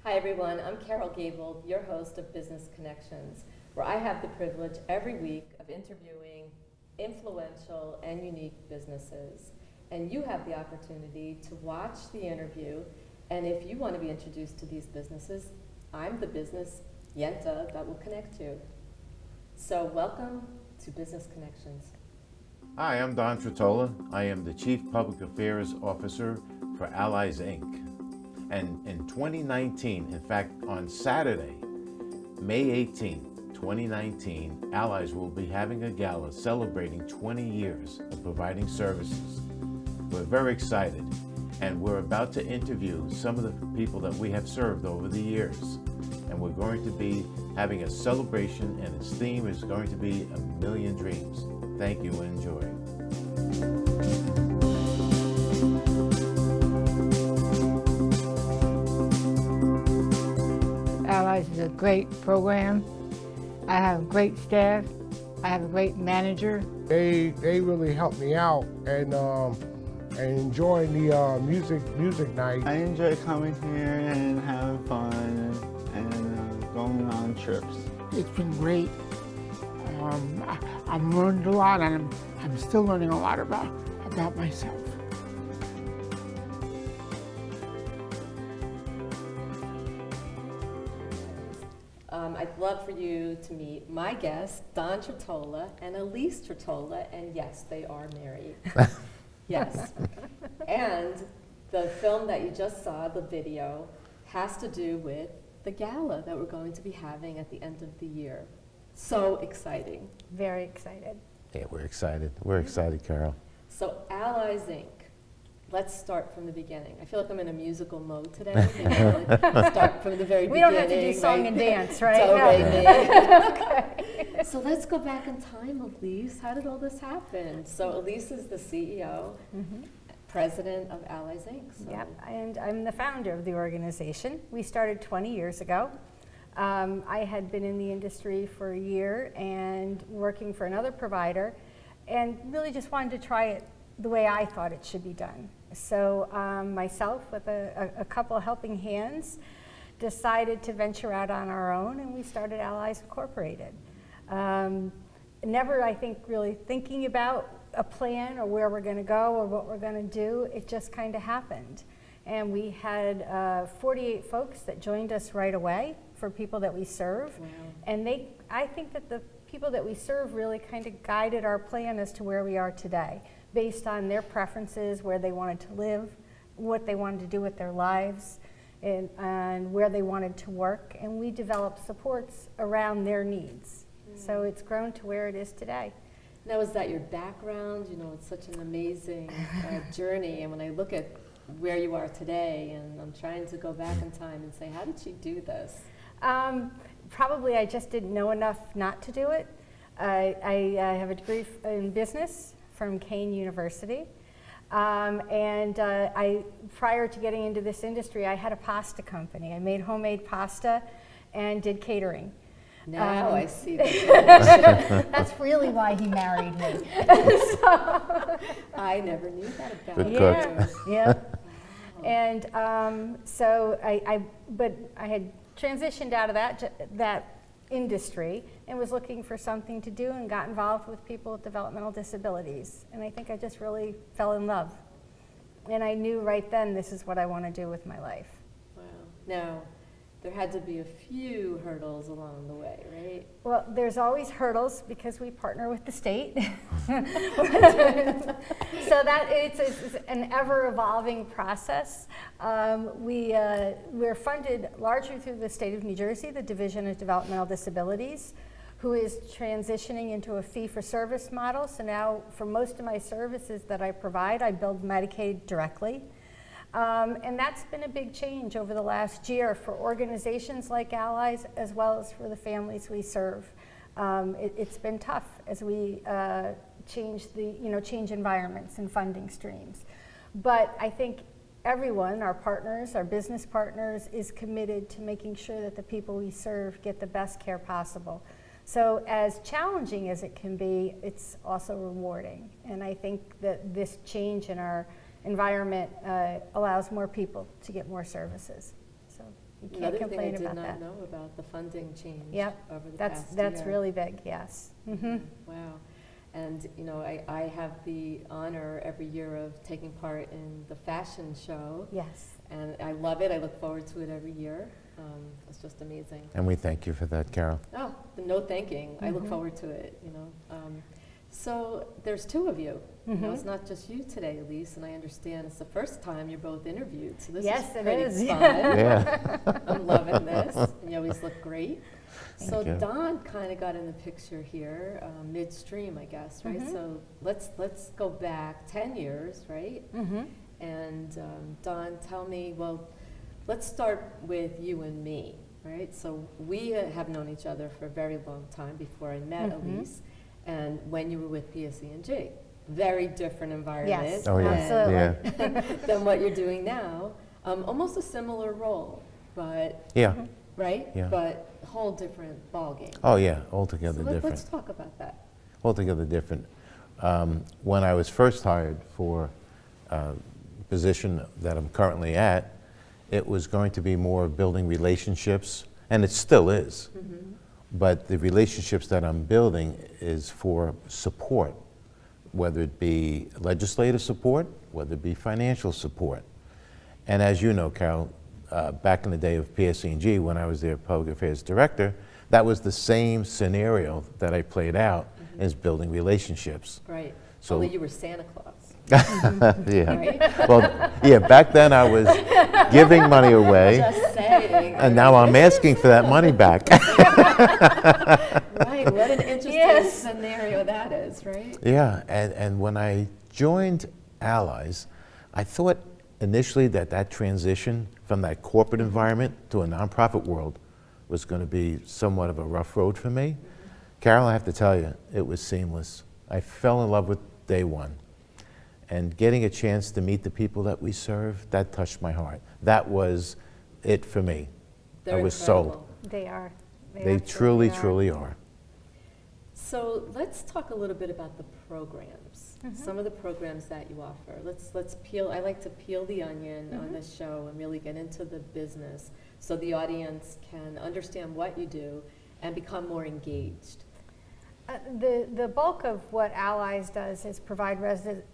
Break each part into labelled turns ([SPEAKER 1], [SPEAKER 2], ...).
[SPEAKER 1] Hi everyone, I'm Carol Gable, your host of Business Connections, where I have the privilege every week of interviewing influential and unique businesses. And you have the opportunity to watch the interview, and if you want to be introduced to these businesses, I'm the business Yenta that will connect you. So welcome to Business Connections.
[SPEAKER 2] Hi, I'm Don Tritola. I am the Chief Public Affairs Officer for Allies, Inc. And in 2019, in fact, on Saturday, May 18, 2019, Allies will be having a gala celebrating 20 years of providing services. We're very excited, and we're about to interview some of the people that we have served over the years. And we're going to be having a celebration, and its theme is going to be A Million Dreams. Thank you and enjoy.
[SPEAKER 3] Allies is a great program. I have a great staff. I have a great manager.
[SPEAKER 4] They really helped me out and enjoying the music night.
[SPEAKER 5] I enjoy coming here and having fun and going on trips.
[SPEAKER 3] It's been great. I've learned a lot, and I'm still learning a lot about myself.
[SPEAKER 1] I'd love for you to meet my guests, Don Tritola and Elise Tritola, and yes, they are married. Yes. And the film that you just saw, the video, has to do with the gala that we're going to be having at the end of the year. So exciting.
[SPEAKER 6] Very excited.
[SPEAKER 2] Yeah, we're excited. We're excited, Carol.
[SPEAKER 1] So Allies, Inc. Let's start from the beginning. I feel like I'm in a musical mode today. Start from the very beginning.
[SPEAKER 6] We don't have to do song and dance, right?
[SPEAKER 1] Okay. So let's go back in time, Elise. How did all this happen? So Elise is the CEO, president of Allies, Inc. So.
[SPEAKER 6] Yep, and I'm the founder of the organization. We started 20 years ago. I had been in the industry for a year and working for another provider, and really just wanted to try it the way I thought it should be done. So myself, with a couple of helping hands, decided to venture out on our own, and we started Allies Incorporated. Never, I think, really thinking about a plan or where we're going to go or what we're going to do. It just kind of happened. And we had 48 folks that joined us right away for people that we serve.
[SPEAKER 1] Wow.
[SPEAKER 6] And I think that the people that we serve really kind of guided our plan as to where we are today, based on their preferences, where they wanted to live, what they wanted to do with their lives, and where they wanted to work. And we developed supports around their needs. So it's grown to where it is today.
[SPEAKER 1] Now, is that your background? You know, it's such an amazing journey. And when I look at where you are today, and I'm trying to go back in time and say, how did she do this?
[SPEAKER 6] Probably I just didn't know enough not to do it. I have a degree in business from Kane University. Prior to getting into this industry, I had a pasta company. I made homemade pasta and did catering.
[SPEAKER 1] Now I see that.
[SPEAKER 6] That's really why he married me.
[SPEAKER 1] I never knew that about
[SPEAKER 2] Good
[SPEAKER 1] you.
[SPEAKER 2] cook.
[SPEAKER 6] Yeah. And so I had transitioned out of that industry and was looking for something to do, and got involved with people with developmental disabilities. And I think I just really fell in love. And I knew right then, this is what I want to do with my life.
[SPEAKER 1] Wow. Now, there had to be a few hurdles along the way, right?
[SPEAKER 6] Well, there's always hurdles because we partner with the state. So that it's an ever-evolving process. We're funded largely through the state of New Jersey, the Division of Developmental Disabilities, who is transitioning into a fee-for-service model. So now, for most of my services that I provide, I bill Medicaid directly. And that's been a big change over the last year for organizations like Allies, as well as for the families we serve. It's been tough as we change environments and funding streams. But I think everyone, our partners, our business partners, is committed to making sure that the people we serve get the best care possible. So as challenging as it can be, it's also rewarding. And I think that this change in our environment allows more people to get more services. So so you can't
[SPEAKER 1] Another thing I
[SPEAKER 6] complain
[SPEAKER 1] did
[SPEAKER 6] about
[SPEAKER 1] not
[SPEAKER 6] that.
[SPEAKER 1] know about, the funding change
[SPEAKER 6] Yep,
[SPEAKER 1] over the past year.
[SPEAKER 6] that's really big, yes.
[SPEAKER 1] Wow. And, you know, I have the honor every year of taking part in the fashion show.
[SPEAKER 6] Yes.
[SPEAKER 1] And I love it. I look forward to it every year. It's just amazing.
[SPEAKER 2] And we thank you for that, Carol.
[SPEAKER 1] Oh, no thanking. I look forward to it, you know. So there's two of you. You know, it's not just you today, Elise, and I understand it's the first time you're both interviewed. So this
[SPEAKER 6] Yes,
[SPEAKER 1] is
[SPEAKER 6] it
[SPEAKER 1] pretty
[SPEAKER 6] is.
[SPEAKER 1] fun.
[SPEAKER 2] Yeah.
[SPEAKER 1] I'm loving this. And you always look great. So
[SPEAKER 2] you.
[SPEAKER 1] Don kind of got in the picture here, midstream, I guess, right? So let's go back 10 years, right? And Don, tell me, well, let's start with you and me, right? So we have known each other for a very long time before I met Elise, and when you were with PSE&G. Very different environment
[SPEAKER 6] Yes,
[SPEAKER 2] Oh, yeah.
[SPEAKER 6] absolutely.
[SPEAKER 1] than what you're doing now. Almost a similar role, but,
[SPEAKER 2] Yeah.
[SPEAKER 1] right?
[SPEAKER 2] Yeah.
[SPEAKER 1] But whole different ballgame.
[SPEAKER 2] Oh, yeah, altogether
[SPEAKER 1] So
[SPEAKER 2] different.
[SPEAKER 1] let's talk about that.
[SPEAKER 2] Altogether different. When I was first hired for the position that I'm currently at, it was going to be more building relationships, and it still is. But the relationships that I'm building is for support, whether it be legislative support, whether it be financial support. And as you know, Carol, back in the day of PSE&G, when I was their public affairs director, that was the same scenario that I played out as building relationships.
[SPEAKER 1] Right.
[SPEAKER 2] So-
[SPEAKER 1] Only you were Santa Claus.
[SPEAKER 2] Yeah.
[SPEAKER 1] Right?
[SPEAKER 2] Well, yeah, back then I was giving money away,
[SPEAKER 1] Just saying.
[SPEAKER 2] and now I'm asking for that money back.
[SPEAKER 1] Right. What an interesting
[SPEAKER 6] Yes.
[SPEAKER 1] scenario that is, right?
[SPEAKER 2] Yeah, and when I joined Allies, I thought initially that transition from that corporate environment to a nonprofit world was going to be somewhat of a rough road for me. Carol, I have to tell you, it was seamless. I fell in love with day one. And getting a chance to meet the people that we serve, that touched my heart. That was it for me.
[SPEAKER 1] They're
[SPEAKER 2] I was
[SPEAKER 1] incredible.
[SPEAKER 2] sold.
[SPEAKER 6] They are.
[SPEAKER 2] They truly, truly are.
[SPEAKER 1] So let's talk a little bit about the programs. Some of the programs that you offer. Let's peel. I like to peel the onion on this show and really get into the business, so the audience can understand what you do and become more engaged.
[SPEAKER 6] The bulk of what Allies does is provide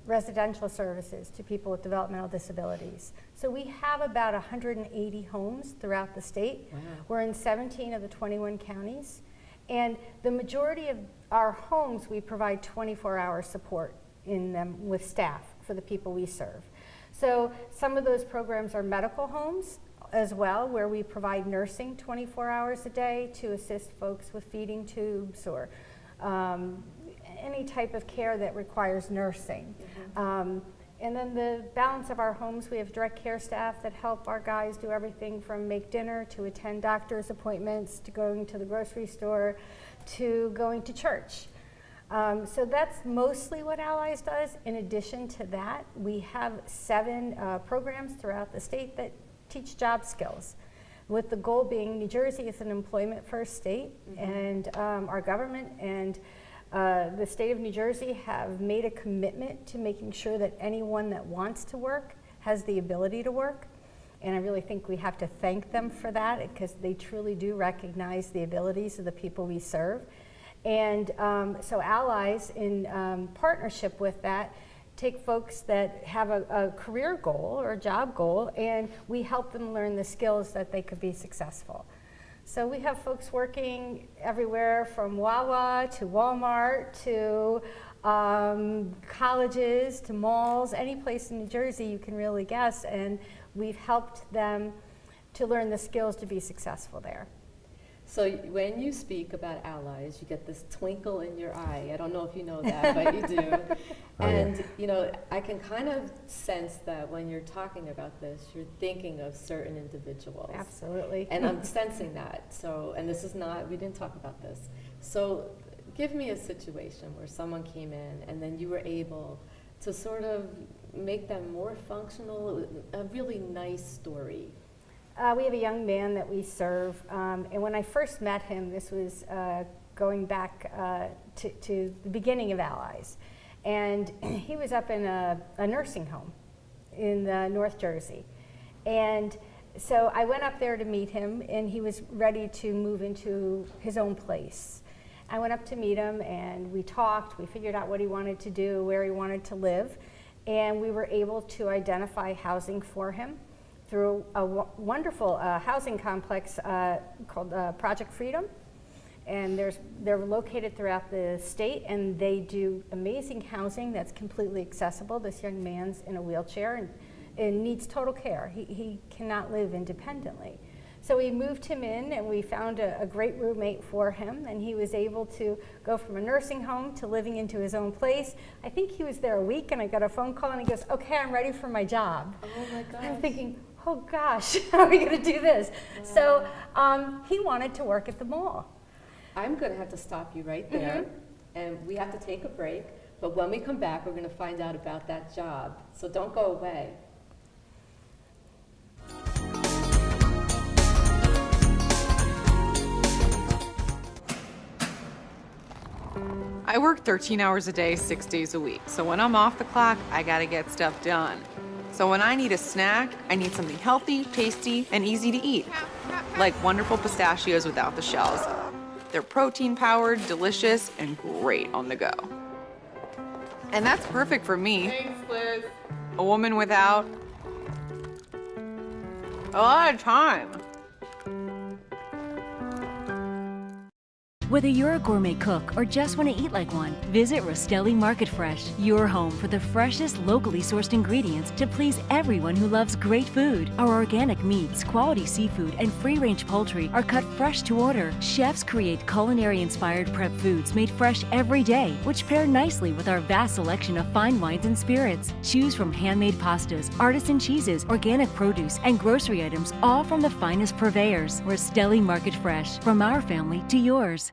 [SPEAKER 6] residential services to people with developmental disabilities. So we have about 180 homes throughout the state.
[SPEAKER 1] Wow.
[SPEAKER 6] We're in 17 of the 21 counties. And the majority of our homes, we provide 24-hour support in them with staff for the people we serve. So some of those programs are medical homes as well, where we provide nursing 24 hours a day to assist folks with feeding tubes or any type of care that requires nursing. And then the balance of our homes, we have direct care staff that help our guys do everything from make dinner to attend doctor's appointments to going to the grocery store to going to church. So that's mostly what Allies does. In addition to that, we have 7 programs throughout the state that teach job skills, with the goal being New Jersey is an employment first state, and our government and the state of New Jersey have made a commitment to making sure that anyone that wants to work has the ability to work. And I really think we have to thank them for that, because they truly do recognize the abilities of the people we serve. And so Allies, in partnership with that, take folks that have a career goal or a job goal, and we help them learn the skills that they could be successful. So we have folks working everywhere from Wawa to Walmart to colleges to malls, any place in New Jersey you can really guess, and we've helped them to learn the skills to be successful there.
[SPEAKER 1] So when you speak about Allies, you get this twinkle in your eye. I don't know if you know that, but you do. And you know, I can kind of sense that when you're talking about this, you're thinking of certain individuals.
[SPEAKER 6] Absolutely.
[SPEAKER 1] And I'm sensing that. So, and this is not, we didn't talk about this. So give me a situation where someone came in and then you were able to sort of make them more functional, a really nice story.
[SPEAKER 6] We have a young man that we serve, and when I first met him, this was going back to the beginning of Allies, and he was up in a nursing home in North Jersey, and So I went up there to meet him, and he was ready to move into his own place. I went up to meet him, and we talked. We figured out what he wanted to do, where he wanted to live, and we were able to identify housing for him through a wonderful housing complex called Project Freedom. And they're located throughout the state, and they do amazing housing that's completely accessible. This young man's in a wheelchair and needs total care. He cannot live independently. So we moved him in, and we found a great roommate for him, and he was able to go from a nursing home to living into his own place. I think he was there a week, and I got a phone call, and he goes, "Okay, I'm ready for my job."
[SPEAKER 1] Oh my gosh.
[SPEAKER 6] I'm thinking, oh gosh, how are we gonna do this? Wow. So he wanted to work at the mall.
[SPEAKER 1] I'm going to have to stop you right there, and we have to take a break. But when we come back, we're going to find out about that job. So don't go away.
[SPEAKER 7] I work 13 hours a day, 6 days a week. So when I'm off the clock, I gotta get stuff done. So when I need a snack, I need something healthy, tasty, and easy to eat. Like wonderful pistachios without the shells. They're protein-powered, delicious, and great on the go. And that's perfect for me. Thanks, Liz. A woman without a lot of time.
[SPEAKER 8] Whether you're a gourmet cook or just want to eat like one, visit Rostelli Market Fresh, your home for the freshest, locally sourced ingredients to please everyone who loves great food. Our organic meats, quality seafood, and free-range poultry are cut fresh to order. Chefs create culinary-inspired prep foods made fresh every day, which pair nicely with our vast selection of fine wines and spirits. Choose from handmade pastas, artisan cheeses, organic produce, and grocery items, all from the finest purveyors. Rostelli Market Fresh, from our family to yours.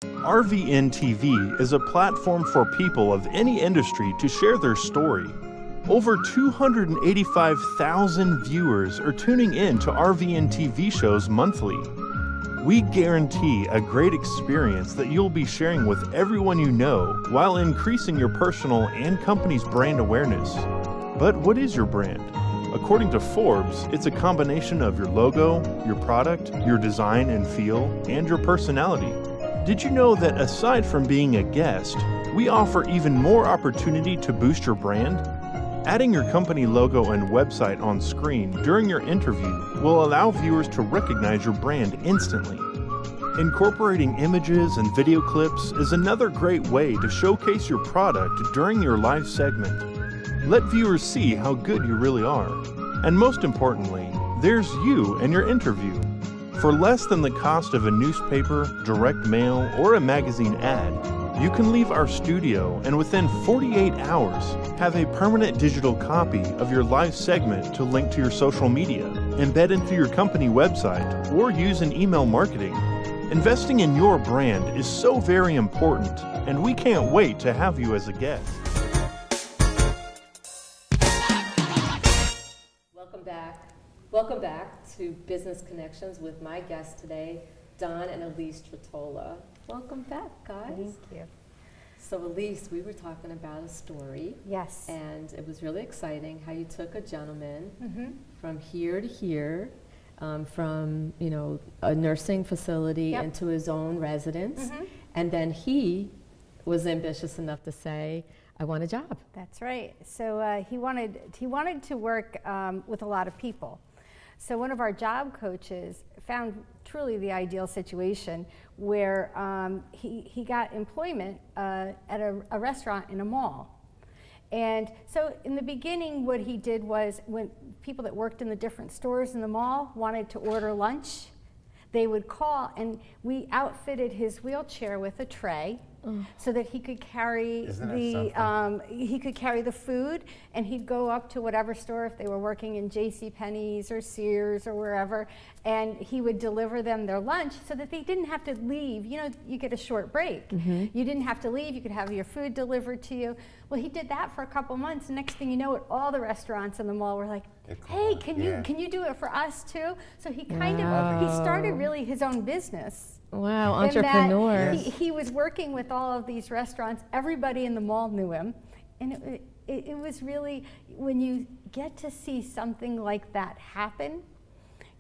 [SPEAKER 9] RVN TV is a platform for people of any industry to share their story. Over 285,000 viewers are tuning in to RVN TV shows monthly. We guarantee a great experience that you'll be sharing with everyone you know while increasing your personal and company's brand awareness. But what is your brand? According to Forbes, it's a combination of your logo, your product, your design and feel, and your personality. Did you know that aside from being a guest, we offer even more opportunity to boost your brand? Adding your company logo and website on screen during your interview will allow viewers to recognize your brand instantly. Incorporating images and video clips is another great way to showcase your product during your live segment. Let viewers see how good you really are. And most importantly, there's you and your interview. For less than the cost of a newspaper, direct mail, or a magazine ad, you can leave our studio and within 48 hours have a permanent digital copy of your live segment to link to your social media, embed into your company website, or use in email marketing. Investing in your brand is so very important, and we can't wait to have you as a guest.
[SPEAKER 1] Welcome back to Business Connections with my guests today, Don and Elise Trottola. Welcome back, guys.
[SPEAKER 6] Thank you.
[SPEAKER 1] So Elise, we were talking about a story.
[SPEAKER 6] Yes.
[SPEAKER 1] And it was really exciting how you took a gentleman from here to here, from a nursing facility into his own residence, and then he was ambitious enough to say, "I want a job."
[SPEAKER 6] That's right. So he wanted to work with a lot of people. So one of our job coaches found truly the ideal situation where he got employment at a restaurant in a mall. And so in the beginning, what he did was when people that worked in the different stores in the mall wanted to order lunch, they would call, and we outfitted his wheelchair with a tray so that he could carry the food, and he'd go up to whatever store if they were working in JCPenney's or Sears or wherever, and he would deliver them their lunch so that they didn't have to leave. You know, you get a short break. You didn't have to leave. You could have your food delivered to you. Well, he did that for a couple months, and next thing you know, all the restaurants in the mall were like, "Hey, can you do it for us too?" So he kind of he started really his own business.
[SPEAKER 1] Wow, entrepreneur.
[SPEAKER 6] He was working with all of these restaurants. Everybody in the mall knew him. And it was really, when you get to see something like that happen,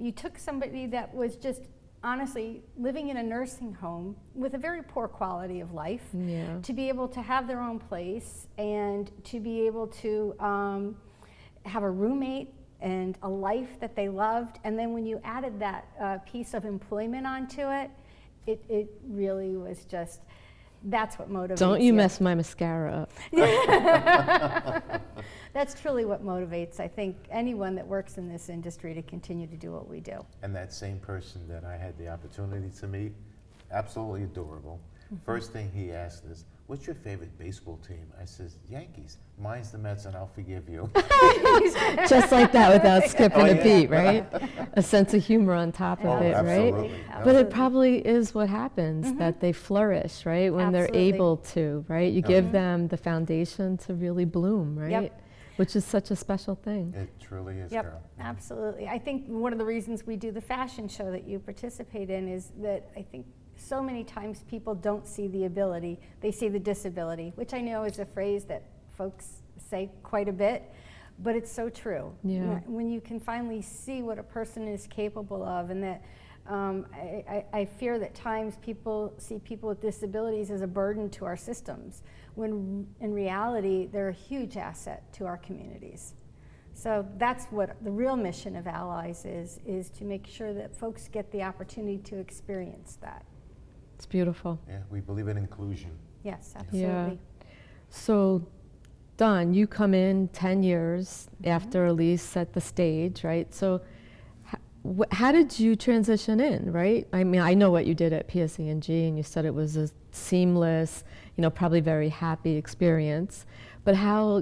[SPEAKER 6] You took somebody that was just honestly living in a nursing home with a very poor quality of life, to be able to have their own place and to be able to have a roommate and a life that they loved. And then when you added that piece of employment onto it, it really was just, that's what motivates you.
[SPEAKER 1] Don't you mess my mascara up.
[SPEAKER 6] That's truly what motivates, I think, anyone that works in this industry to continue to do what we do.
[SPEAKER 2] And that same person that I had the opportunity to meet, absolutely adorable. First thing he asked is, what's your favorite baseball team? I says, Yankees. Mine's the Mets, and I'll forgive you.
[SPEAKER 1] Just like that, without skipping
[SPEAKER 2] Oh,
[SPEAKER 1] a
[SPEAKER 2] yeah.
[SPEAKER 1] beat, right? A sense of humor on top of it, right?
[SPEAKER 2] Absolutely.
[SPEAKER 1] But it probably is what happens, that they flourish, right? When they're
[SPEAKER 6] Absolutely.
[SPEAKER 1] able to, right? You give them the foundation to really bloom, right?
[SPEAKER 6] Yep.
[SPEAKER 1] Which is such a special thing.
[SPEAKER 2] It truly is,
[SPEAKER 6] Yep,
[SPEAKER 2] Carol.
[SPEAKER 6] absolutely. I think one of the reasons we do the fashion show that you participate in is that I think so many times people don't see the ability, they see the disability, which I know is a phrase that folks say quite a bit, but it's so true.
[SPEAKER 1] Yeah.
[SPEAKER 6] When you can finally see what a person is capable of, and that I fear that times people see people with disabilities as a burden to our systems, when in reality they're a huge asset to our communities. So that's what the real mission of Allies is to make sure that folks get the opportunity to experience that.
[SPEAKER 1] It's beautiful.
[SPEAKER 2] Yeah, we believe in inclusion.
[SPEAKER 6] Yes,
[SPEAKER 1] Yeah.
[SPEAKER 6] absolutely.
[SPEAKER 1] So, Don, you come in 10 years after Elise set the stage, right? So, how did you transition in, right? I mean, I know what you did at PSE&G, and you said it was a seamless, probably very happy experience. But how,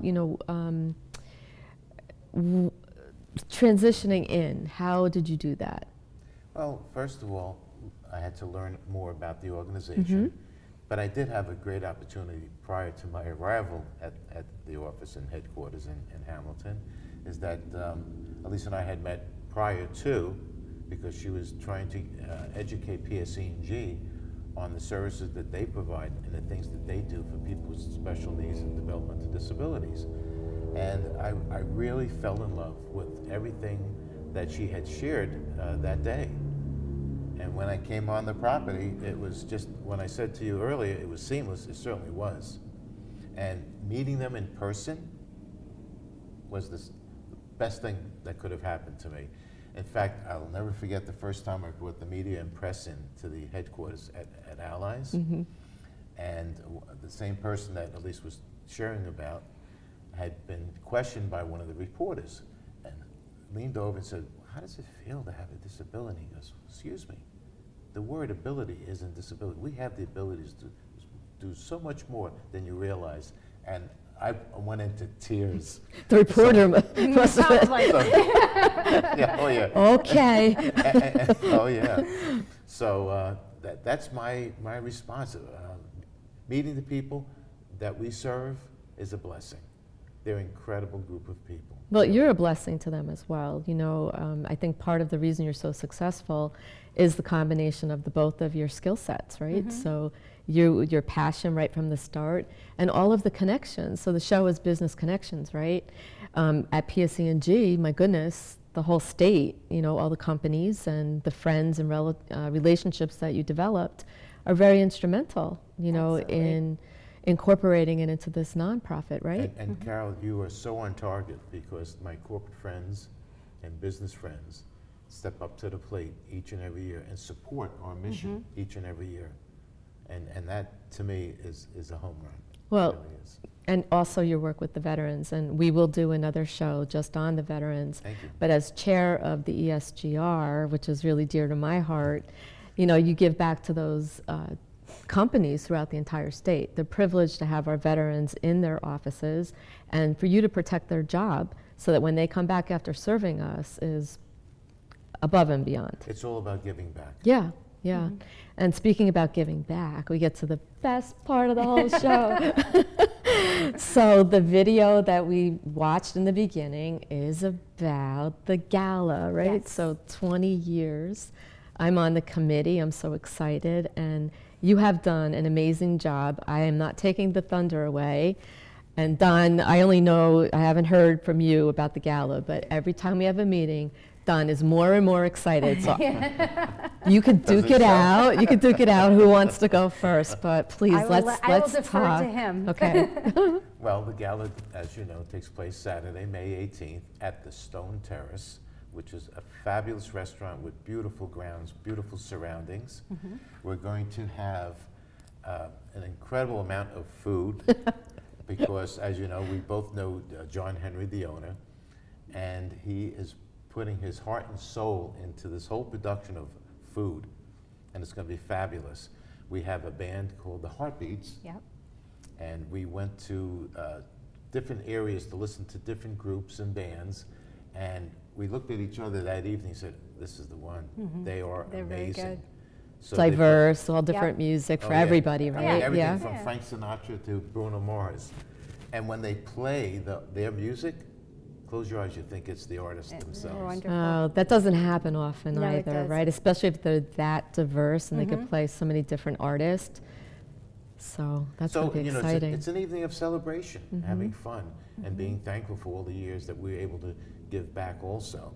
[SPEAKER 1] transitioning in, how did you do that?
[SPEAKER 2] Well, first of all, I had to learn more about the organization, but I did have a great opportunity prior to my arrival at the office and headquarters in Hamilton, is that Elise and I had met prior to, because she was trying to educate PSE&G on the services that they provide and the things that they do for people with special needs and developmental disabilities. And I really fell in love with everything that she had shared that day. And when I came on the property, it was just, when I said to you earlier, it was seamless, it certainly was. And meeting them in person was the best thing that could have happened to me. In fact, I'll never forget the first time I brought the media and press in to the headquarters at Allies. And the same person that Elise was sharing about had been questioned by one of the reporters and leaned over and said, how does it feel to have a disability? He goes, excuse me, the word ability isn't disability. We have the abilities to do so much more than you realize. And I went into tears.
[SPEAKER 1] The reporter must have
[SPEAKER 6] Sounds
[SPEAKER 1] been,
[SPEAKER 6] like
[SPEAKER 2] Yeah, oh yeah.
[SPEAKER 1] okay.
[SPEAKER 2] Oh yeah. So that's my response. Meeting the people that we serve is a blessing. They're an incredible group of people.
[SPEAKER 1] Well, you're a blessing to them as well. I think part of the reason you're so successful is the combination of the both of your skill sets, right? So your passion right from the start and all of the connections. So the show is business connections, right? At PSE&G, my goodness, the whole state, all the companies and the friends and relationships that you developed are very instrumental, in incorporating it into this nonprofit, right?
[SPEAKER 2] And Carol, you are so on target because my corporate friends and business friends step up to the plate each and every year and support our mission each and every year. And that, to me, is a home run.
[SPEAKER 1] Well,
[SPEAKER 2] It really is.
[SPEAKER 1] and also your work with the veterans, and we will do another show just on the veterans.
[SPEAKER 2] Thank you.
[SPEAKER 1] But as chair of the ESGR, which is really dear to my heart, you give back to those companies throughout the entire state. They're privileged to have our veterans in their offices, and for you to protect their job so that when they come back after serving us is above and beyond.
[SPEAKER 2] It's all about giving back.
[SPEAKER 1] Yeah, yeah. And speaking about giving back, we get to the best part of the whole show. So the video that we watched in the beginning is about the gala, right?
[SPEAKER 6] Yes.
[SPEAKER 1] So 20 years. I'm on the committee. I'm so excited. And you have done an amazing job. I am not taking the thunder away. And Don, I haven't heard from you about the gala, but every time we have a meeting, Dunn is more and more excited. So you could duke it out. You could duke it out. Who wants to go first? But please,
[SPEAKER 6] I will defer
[SPEAKER 1] talk.
[SPEAKER 6] to him.
[SPEAKER 1] Okay.
[SPEAKER 2] Well, the gala, as you know, takes place Saturday, May 18th at the Stone Terrace, which is a fabulous restaurant with beautiful grounds, beautiful surroundings. We're going to have an incredible amount of food because, as you know, we both know John Henry, the owner, and he is putting his heart and soul into this whole production of food, and it's going to be fabulous. We have a band called the Heartbeats,
[SPEAKER 6] Yep.
[SPEAKER 2] and we went to different areas to listen to different groups and bands, and we looked at each other that evening and said, this is the one. They are
[SPEAKER 6] They're very
[SPEAKER 2] amazing.
[SPEAKER 6] good.
[SPEAKER 2] So they put-
[SPEAKER 1] Diverse, all different music for
[SPEAKER 2] Oh, yeah.
[SPEAKER 1] everybody,
[SPEAKER 2] I mean,
[SPEAKER 1] right?
[SPEAKER 2] everything
[SPEAKER 1] Yeah.
[SPEAKER 2] from Frank Sinatra to Bruno Mars. And when they play their music, close your eyes, you think it's the artists
[SPEAKER 6] They're
[SPEAKER 2] themselves.
[SPEAKER 6] wonderful.
[SPEAKER 1] Oh, that doesn't happen often
[SPEAKER 6] No, it
[SPEAKER 1] either,
[SPEAKER 6] doesn't.
[SPEAKER 1] right? Especially if they're that diverse and they could play so many different artists. So that's
[SPEAKER 2] So,
[SPEAKER 1] going to be
[SPEAKER 2] you know,
[SPEAKER 1] exciting.
[SPEAKER 2] it's an evening of celebration, having fun, and being thankful for all the years that we were able to give back also.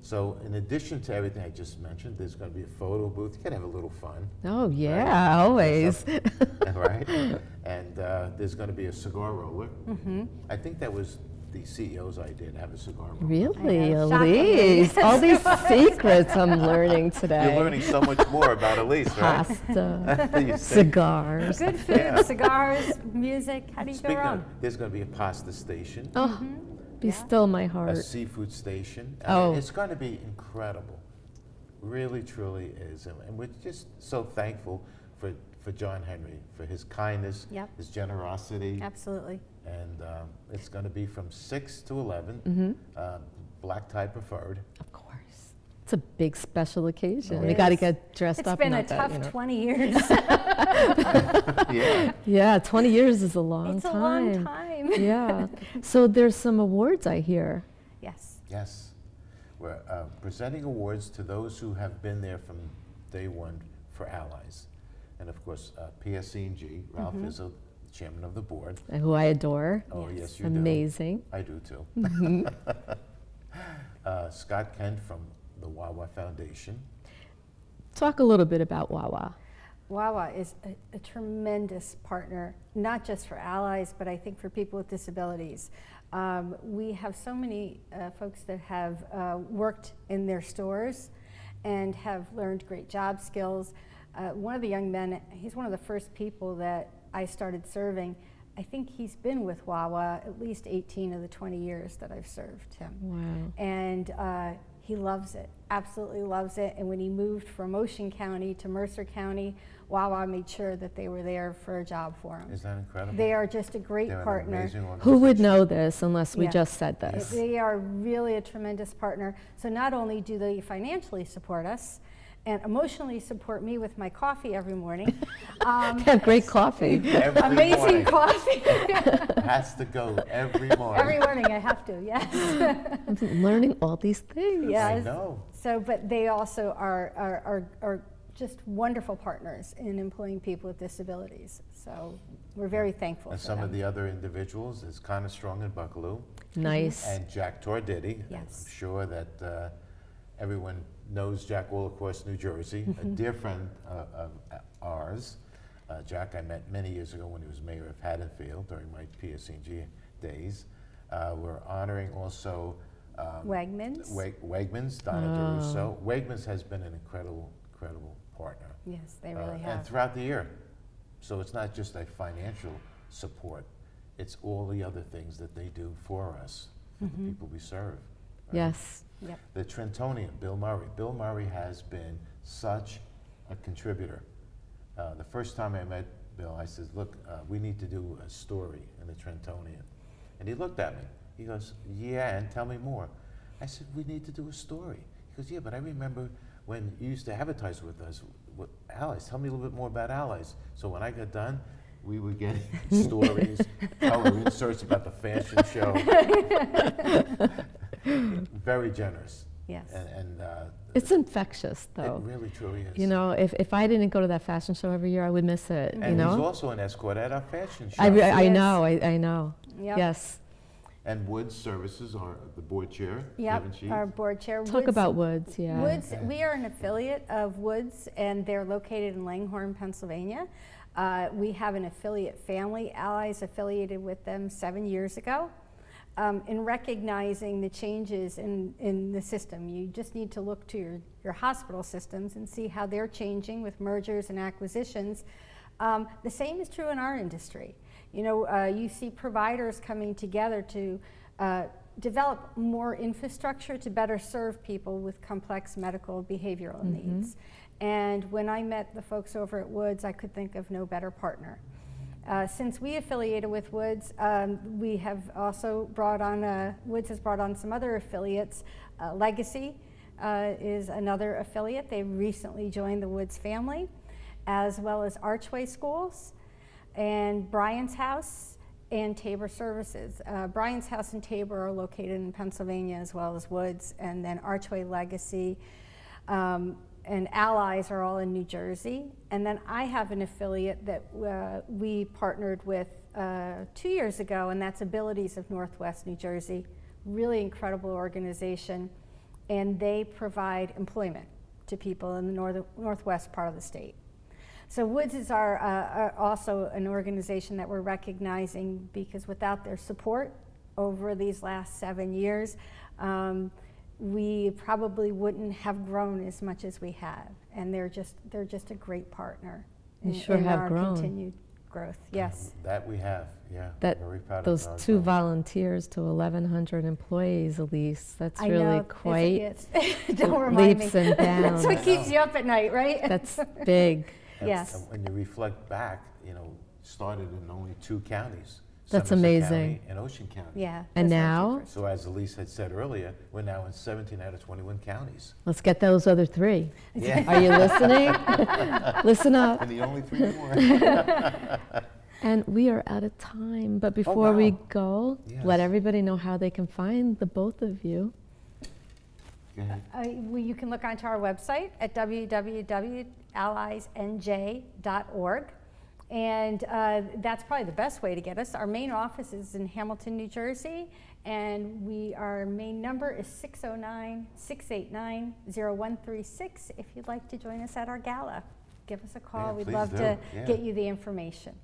[SPEAKER 2] So in addition to everything I just mentioned, there's going to be a photo booth. You can have a little fun.
[SPEAKER 1] Oh, yeah, always.
[SPEAKER 2] Right? And there's going to be a cigar roller. I think that was the CEO's idea to have a cigar roller.
[SPEAKER 1] Really,
[SPEAKER 6] know, shockingly.
[SPEAKER 1] Elise? All these secrets I'm learning today.
[SPEAKER 2] You're learning so much more about Elise, right?
[SPEAKER 1] Pasta,
[SPEAKER 2] You think?
[SPEAKER 1] cigars.
[SPEAKER 6] Good food,
[SPEAKER 2] Yeah.
[SPEAKER 6] cigars, music. How do you go
[SPEAKER 2] Speaking
[SPEAKER 6] wrong?
[SPEAKER 2] of, there's going to be a pasta station,
[SPEAKER 1] Oh, be still my
[SPEAKER 2] a
[SPEAKER 1] heart.
[SPEAKER 2] seafood station.
[SPEAKER 1] Oh.
[SPEAKER 2] It's going to be incredible. Really, truly is. And we're just so thankful for John Henry, for his kindness,
[SPEAKER 6] Yep.
[SPEAKER 2] his generosity.
[SPEAKER 6] Absolutely.
[SPEAKER 2] And it's going to be from 6 to 11, black tie preferred.
[SPEAKER 1] Of course. It's a big special occasion.
[SPEAKER 6] It
[SPEAKER 1] We got to
[SPEAKER 6] is.
[SPEAKER 1] get dressed
[SPEAKER 6] It's
[SPEAKER 1] up.
[SPEAKER 6] been a
[SPEAKER 1] not that,
[SPEAKER 6] tough
[SPEAKER 1] you know.
[SPEAKER 6] 20 years.
[SPEAKER 2] Yeah.
[SPEAKER 1] Yeah, 20 years is a long
[SPEAKER 6] It's a
[SPEAKER 1] time.
[SPEAKER 6] long time.
[SPEAKER 1] Yeah. So there's some awards I hear.
[SPEAKER 6] Yes.
[SPEAKER 2] Yes. We're presenting awards to those who have been there from day one for Allies. And of course, PSC&G, Ralph Izzo, chairman of the board.
[SPEAKER 1] Who I adore.
[SPEAKER 2] Oh,
[SPEAKER 6] Yes.
[SPEAKER 2] yes, you do.
[SPEAKER 1] Amazing.
[SPEAKER 2] I do too. Scott Kent from the Wawa Foundation.
[SPEAKER 1] Talk a little bit about Wawa.
[SPEAKER 6] Wawa is a tremendous partner, not just for allies, but I think for people with disabilities. We have so many folks that have worked in their stores and have learned great job skills. One of the young men, he's one of the first people that I started serving. I think he's been with Wawa at least 18 of the 20 years that I've served him.
[SPEAKER 1] Wow.
[SPEAKER 6] And he loves it, absolutely loves it. And when he moved from Ocean County to Mercer County, Wawa made sure that they were there for a job for him.
[SPEAKER 2] Is that incredible?
[SPEAKER 6] They are just a great
[SPEAKER 2] They're an
[SPEAKER 6] partner.
[SPEAKER 2] amazing
[SPEAKER 1] Who would
[SPEAKER 2] organization.
[SPEAKER 1] know this unless we
[SPEAKER 6] Yeah.
[SPEAKER 1] just said this?
[SPEAKER 6] They are really a tremendous partner. So not only do they financially support us and emotionally support me with my coffee every morning,
[SPEAKER 1] They have great coffee.
[SPEAKER 2] Every
[SPEAKER 6] amazing
[SPEAKER 2] morning.
[SPEAKER 6] coffee.
[SPEAKER 2] Has to go every morning.
[SPEAKER 6] Every morning I have to, yes.
[SPEAKER 1] I'm learning all these things.
[SPEAKER 6] Yeah.
[SPEAKER 2] I
[SPEAKER 6] Yes.
[SPEAKER 2] know.
[SPEAKER 6] So, but they also are just wonderful partners in employing people with disabilities. So we're very thankful
[SPEAKER 2] And
[SPEAKER 6] for
[SPEAKER 2] some
[SPEAKER 6] them.
[SPEAKER 2] of the other individuals is Connor Strong and Buckaloo,
[SPEAKER 1] Nice.
[SPEAKER 2] and Jack Torditti.
[SPEAKER 6] Yes.
[SPEAKER 2] I'm sure that everyone knows Jack all across New Jersey, a dear friend of ours. Jack I met many years ago when he was mayor of Haddonfield during my PSC&G days. We're honoring also
[SPEAKER 6] Wegmans.
[SPEAKER 2] Wegmans, Donna DeRusso. Wegmans has been an incredible partner.
[SPEAKER 6] Yes, they really
[SPEAKER 2] And
[SPEAKER 6] have.
[SPEAKER 2] throughout the year. So it's not just a financial support, it's all the other things that they do for us, for the people we serve. right?
[SPEAKER 1] Yes.
[SPEAKER 6] Yep.
[SPEAKER 2] The Trentonian, Bill Murray. Bill Murray has been such a contributor. The first time I met Bill, I said, look, we need to do a story in the Trentonian. And he looked at me. He goes, yeah, and tell me more. I said, we need to do a story. He goes, yeah, but I remember when you used to advertise with us, with Allies. Tell me a little bit more about Allies. So when I got done, we were getting stories, color inserts about the fashion show. Very generous.
[SPEAKER 6] Yes.
[SPEAKER 2] And
[SPEAKER 1] It's infectious,
[SPEAKER 2] it
[SPEAKER 1] though.
[SPEAKER 2] really, truly is.
[SPEAKER 1] You know, if I didn't go to that fashion show every year, I would miss it.
[SPEAKER 2] And
[SPEAKER 1] you
[SPEAKER 2] he's
[SPEAKER 1] know,
[SPEAKER 2] also an escort at our fashion show.
[SPEAKER 1] I
[SPEAKER 6] Yes.
[SPEAKER 1] know, I know.
[SPEAKER 6] Yep.
[SPEAKER 1] Yes.
[SPEAKER 2] And Woods Services are the board chair,
[SPEAKER 6] Yep,
[SPEAKER 2] Kevin Sheets.
[SPEAKER 6] our board chair.
[SPEAKER 10] Talk
[SPEAKER 6] Woods-
[SPEAKER 10] about Woods, yeah.
[SPEAKER 6] Woods, we are an affiliate of Woods, and they're located in Langhorne, Pennsylvania. We have an affiliate family. Allies affiliated with them 7 years ago. In recognizing the changes in the system, you just need to look to your hospital systems and see how they're changing with mergers and acquisitions. The same is true in our industry. You know, you see providers coming together to develop more infrastructure to better serve people with complex medical behavioral needs. And when I met the folks over at Woods, I could think of no better partner. Since we affiliated with Woods, we have also brought on, Woods has brought on some other affiliates. Legacy is another affiliate. They recently joined the Woods family, as well as Archway Schools and Bryan's House and Tabor Services. Bryan's House and Tabor are located in Pennsylvania, as well as Woods, and then Archway, Legacy, and Allies are all in New Jersey. And then I have an affiliate that we partnered with 2 years ago, and that's Abilities of Northwest New Jersey. Really incredible organization, and they provide employment to people in the northwest part of the state. So Woods is are also an organization that we're recognizing, because without their support over these last 7 years, we probably wouldn't have grown as much as we have. And they're just a great partner
[SPEAKER 10] You sure have
[SPEAKER 6] our
[SPEAKER 10] grown.
[SPEAKER 6] continued growth. Yes.
[SPEAKER 2] That we have, yeah.
[SPEAKER 10] That
[SPEAKER 2] Very proud
[SPEAKER 10] those
[SPEAKER 2] of our
[SPEAKER 10] 2
[SPEAKER 2] growth.
[SPEAKER 10] volunteers to 1,100 employees, Elise. That's
[SPEAKER 6] I
[SPEAKER 10] really
[SPEAKER 6] know,
[SPEAKER 10] quite
[SPEAKER 6] it's don't remind
[SPEAKER 10] leaps
[SPEAKER 6] me.
[SPEAKER 10] and
[SPEAKER 6] That's
[SPEAKER 10] bounds.
[SPEAKER 6] what keeps you up at night, right?
[SPEAKER 10] That's big.
[SPEAKER 2] And-
[SPEAKER 6] Yes.
[SPEAKER 2] and when you reflect back, you know, started in only 2 counties.
[SPEAKER 10] That's
[SPEAKER 2] Somerset
[SPEAKER 10] amazing.
[SPEAKER 2] County and Ocean County.
[SPEAKER 6] Yeah.
[SPEAKER 10] And
[SPEAKER 6] that's
[SPEAKER 10] now?
[SPEAKER 6] our first.
[SPEAKER 2] So as Elise had said earlier, we're now in 17 out of 21 counties.
[SPEAKER 10] Let's get those other 3.
[SPEAKER 2] Yeah.
[SPEAKER 10] Are you listening? Listen up.
[SPEAKER 2] And the only 3 more.
[SPEAKER 10] And we are out of time, but before we
[SPEAKER 2] wow.
[SPEAKER 10] go,
[SPEAKER 2] Yes.
[SPEAKER 10] let everybody know how they can find the both of you.
[SPEAKER 2] Go ahead.
[SPEAKER 6] You can look onto our website at www.alliesnj.org. And that's probably the best way to get us. Our main office is in Hamilton, New Jersey, and our main number is 609-689-0136. If you'd like to join us at our gala, give us a call.
[SPEAKER 2] Yeah,
[SPEAKER 6] We'd
[SPEAKER 2] please
[SPEAKER 6] love
[SPEAKER 2] do.
[SPEAKER 6] to
[SPEAKER 2] Yeah.
[SPEAKER 6] get you the information.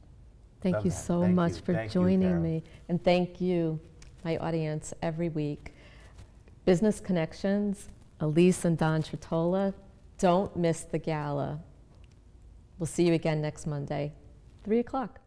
[SPEAKER 10] Thank
[SPEAKER 2] Love
[SPEAKER 10] you
[SPEAKER 2] that.
[SPEAKER 10] so
[SPEAKER 2] Thank
[SPEAKER 10] much
[SPEAKER 2] you.
[SPEAKER 10] for
[SPEAKER 2] Thank you,
[SPEAKER 10] joining
[SPEAKER 2] Carol.
[SPEAKER 10] me. And thank you, my audience, every week. Business Connections, Elise and Don Tritola. Don't miss the gala. We'll see you again next Monday, 3 o'clock.